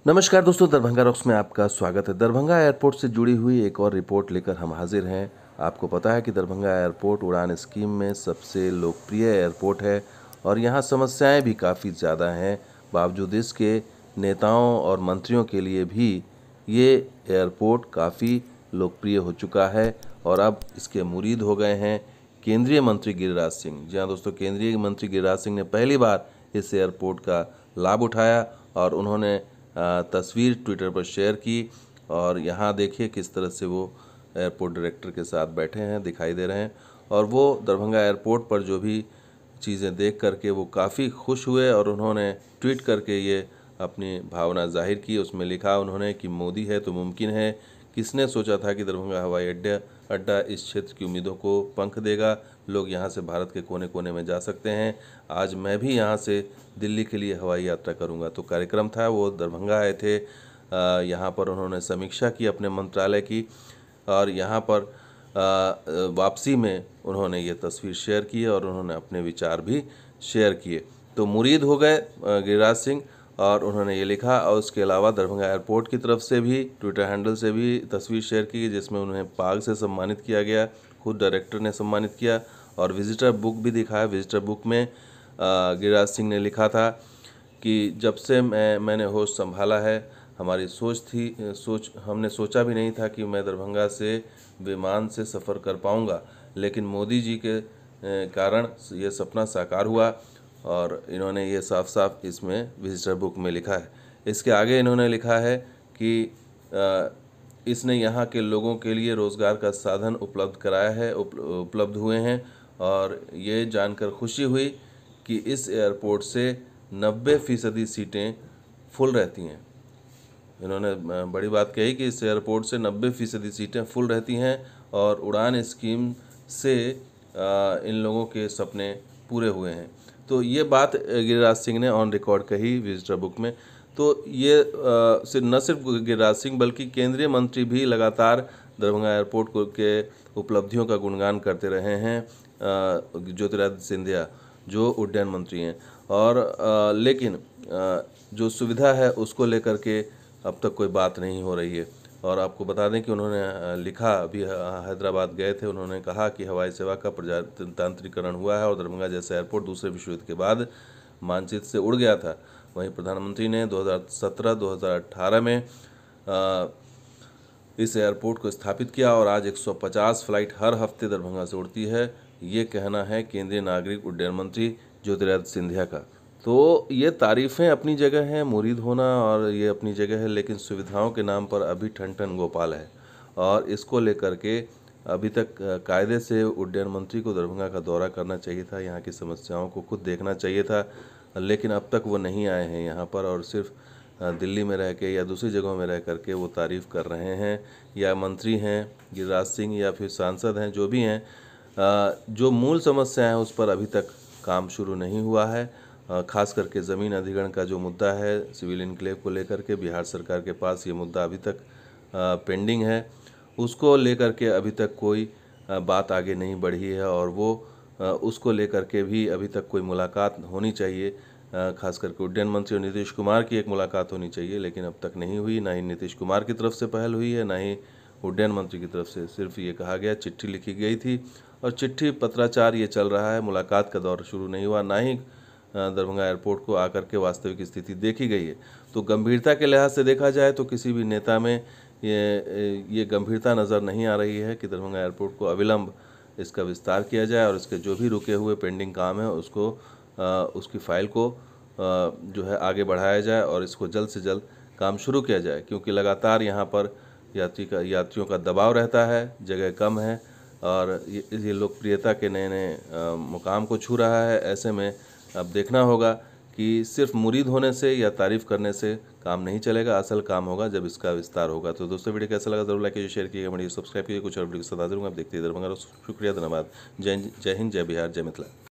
नमस्कार दोस्तों, दरभंगा रॉक्स में आपका स्वागत है। दरभंगा एयरपोर्ट से जुड़ी हुई एक और रिपोर्ट लेकर हम हाजिर हैं। आपको पता है कि दरभंगा एयरपोर्ट उड़ान स्कीम में सबसे लोकप्रिय एयरपोर्ट है और यहाँ समस्याएं भी काफ़ी ज़्यादा हैं। बावजूद इसके नेताओं और मंत्रियों के लिए भी ये एयरपोर्ट काफ़ी लोकप्रिय हो चुका है और अब इसके मुरीद हो गए हैं केंद्रीय मंत्री गिरिराज सिंह। जी हाँ दोस्तों, केंद्रीय मंत्री गिरिराज सिंह ने पहली बार इस एयरपोर्ट का लाभ उठाया और उन्होंने तस्वीर ट्विटर पर शेयर की। और यहाँ देखिए किस तरह से वो एयरपोर्ट डायरेक्टर के साथ बैठे हैं, दिखाई दे रहे हैं। और वो दरभंगा एयरपोर्ट पर जो भी चीज़ें देख करके वो काफ़ी खुश हुए और उन्होंने ट्वीट करके ये अपनी भावना जाहिर की। उसमें लिखा उन्होंने कि मोदी है तो मुमकिन है। किसने सोचा था कि दरभंगा हवाई अड्डा इस क्षेत्र की उम्मीदों को पंख देगा। लोग यहाँ से भारत के कोने कोने में जा सकते हैं। आज मैं भी यहाँ से दिल्ली के लिए हवाई यात्रा करूँगा। तो कार्यक्रम था, वो दरभंगा आए थे। यहाँ पर उन्होंने समीक्षा की अपने मंत्रालय की और यहाँ पर वापसी में उन्होंने ये तस्वीर शेयर की और उन्होंने अपने विचार भी शेयर किए। तो मुरीद हो गए गिरिराज सिंह और उन्होंने ये लिखा। और उसके अलावा दरभंगा एयरपोर्ट की तरफ से भी ट्विटर हैंडल से भी तस्वीर शेयर की जिसमें उन्हें पाग से सम्मानित किया गया। खुद डायरेक्टर ने सम्मानित किया और विजिटर बुक भी दिखाया। विजिटर बुक में गिरिराज सिंह ने लिखा था कि जब से मैंने होश संभाला है, हमारी हमने सोचा भी नहीं था कि मैं दरभंगा से विमान से सफ़र कर पाऊंगा, लेकिन मोदी जी के कारण ये सपना साकार हुआ। और इन्होंने ये साफ साफ इसमें विजिटर बुक में लिखा है। इसके आगे इन्होंने लिखा है कि इसने यहाँ के लोगों के लिए रोज़गार का साधन उपलब्ध कराया है, उपलब्ध हुए हैं। और ये जानकर खुशी हुई कि इस एयरपोर्ट से 90% सीटें फुल रहती हैं। इन्होंने बड़ी बात कही कि इस एयरपोर्ट से 90% सीटें फुल रहती हैं और उड़ान स्कीम से इन लोगों के सपने पूरे हुए हैं। तो ये बात गिरिराज सिंह ने ऑन रिकॉर्ड कही विजिटर बुक में। तो ये न सिर्फ गिरिराज सिंह बल्कि केंद्रीय मंत्री भी लगातार दरभंगा एयरपोर्ट के उपलब्धियों का गुणगान करते रहे हैं। ज्योतिरादित्य सिंधिया जो उड्डयन मंत्री हैं और लेकिन जो सुविधा है उसको लेकर के अब तक कोई बात नहीं हो रही है। और आपको बता दें कि उन्होंने लिखा, अभी हैदराबाद गए थे, उन्होंने कहा कि हवाई सेवा का प्रजातांत्रिकरण हुआ है और दरभंगा जैसा एयरपोर्ट दूसरे विश्व युद्ध के बाद मानचित्र से उड़ गया था। वहीं प्रधानमंत्री ने 2017-2018 में इस एयरपोर्ट को स्थापित किया और आज 150 फ्लाइट हर हफ्ते दरभंगा से उड़ती है। ये कहना है केंद्रीय नागरिक उड्डयन मंत्री ज्योतिरादित्य सिंधिया का। तो ये तारीफ़ें अपनी जगह हैं, मुरीद होना और ये अपनी जगह है, लेकिन सुविधाओं के नाम पर अभी ठन ठन गोपाल है। और इसको लेकर के अभी तक कायदे से उड्डयन मंत्री को दरभंगा का दौरा करना चाहिए था, यहाँ की समस्याओं को खुद देखना चाहिए था, लेकिन अब तक वो नहीं आए हैं यहाँ पर और सिर्फ दिल्ली में रह के या दूसरी जगहों में रह करके वो तारीफ़ कर रहे हैं। या मंत्री हैं गिरिराज सिंह या फिर सांसद हैं, जो भी हैं, जो मूल समस्या है उस पर अभी तक काम शुरू नहीं हुआ है। खास करके ज़मीन अधिग्रहण का जो मुद्दा है सिविल इनक्लेव को लेकर के, बिहार सरकार के पास ये मुद्दा अभी तक पेंडिंग है। उसको लेकर के अभी तक कोई बात आगे नहीं बढ़ी है और वो उसको लेकर के भी अभी तक कोई मुलाकात होनी चाहिए। खास करके उड्डयन मंत्री और नीतीश कुमार की एक मुलाकात होनी चाहिए, लेकिन अब तक नहीं हुई। ना ही नीतीश कुमार की तरफ से पहल हुई है, ना ही उड्डयन मंत्री की तरफ से। सिर्फ ये कहा गया, चिट्ठी लिखी गई थी और चिट्ठी पत्राचार ये चल रहा है, मुलाकात का दौर शुरू नहीं हुआ। ना ही दरभंगा एयरपोर्ट को आकर के वास्तविक स्थिति देखी गई है। तो गंभीरता के लिहाज से देखा जाए तो किसी भी नेता में ये गंभीरता नज़र नहीं आ रही है कि दरभंगा एयरपोर्ट को अविलंब इसका विस्तार किया जाए और इसके जो भी रुके हुए पेंडिंग काम है उसको उसकी फ़ाइल को जो है आगे बढ़ाया जाए और इसको जल्द से जल्द काम शुरू किया जाए। क्योंकि लगातार यहाँ पर यात्रियों का दबाव रहता है, जगह कम है और ये लोकप्रियता के नए नए मुकाम को छू रहा है। ऐसे में अब देखना होगा कि सिर्फ मुरीद होने से या तारीफ़ करने से काम नहीं चलेगा, असल काम होगा जब इसका विस्तार होगा। तो दोस्तों, वीडियो कैसा लगा जरूर लाइक कीजिए, शेयर कीजिए, वीडियो सब्सक्राइब कीजिए। कुछ और वीडियो के साथ हाजिर हूँ। आप देखते हैं दरभंगा। शुक्रिया, धन्यवाद। जय हिंद, जय बिहार, जय मिथिला।